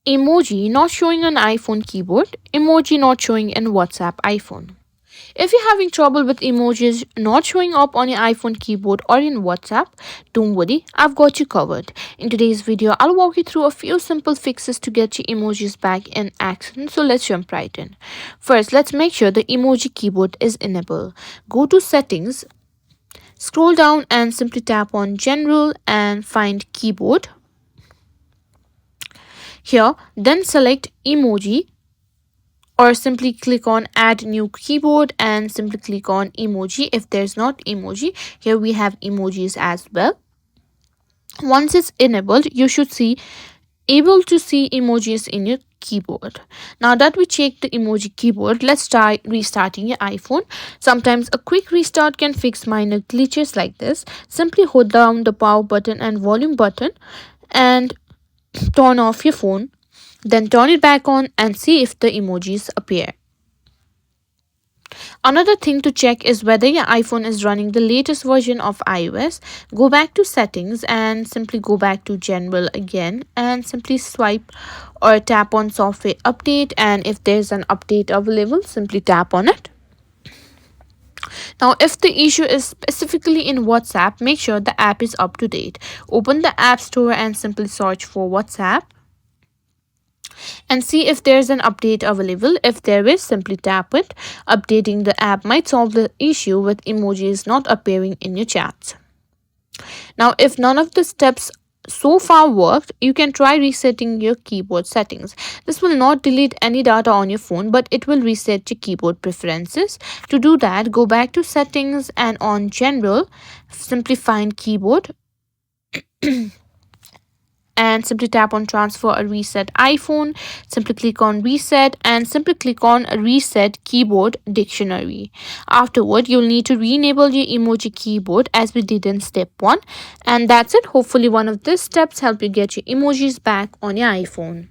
Emoji not showing on iPhone keyboard, emoji not showing in WhatsApp iPhone. If you're having trouble with emojis not showing up on your iPhone keyboard or in WhatsApp, don't worry, I've got you covered. In today's video, I'll walk you through a few simple fixes to get your emojis back in action. So let's jump right in. First, let's make sure the emoji keyboard is enabled. Go to settings, scroll down and simply tap on general and find keyboard. Here, then select emoji or simply click on add new keyboard and simply click on emoji. If there's not emoji, here we have emojis as well. Once it's enabled, you should see able to see emojis in your keyboard. Now that we checked the emoji keyboard, let's try restarting your iPhone. Sometimes a quick restart can fix minor glitches like this. Simply hold down the power button and volume button and turn off your phone, then turn it back on and see if the emojis appear. Another thing to check is whether your iPhone is running the latest version of iOS. Go back to settings and simply go back to general again and simply swipe or tap on software update, and if there's an update available, simply tap on it. Now, if the issue is specifically in WhatsApp, make sure the app is up to date. Open the App Store and simply search for WhatsApp and see if there's an update available. If there is, simply tap it. Updating the app might solve the issue with emojis not appearing in your chats. Now, if none of the steps so far worked, you can try resetting your keyboard settings. This will not delete any data on your phone, but it will reset your keyboard preferences. To do that, go back to settings and on general, simply find keyboard and simply tap on transfer or reset iPhone. Simply click on reset and simply click on reset keyboard dictionary. Afterward, you'll need to re-enable your emoji keyboard as we did in step 1, and that's it. Hopefully one of these steps help you get your emojis back on your iPhone.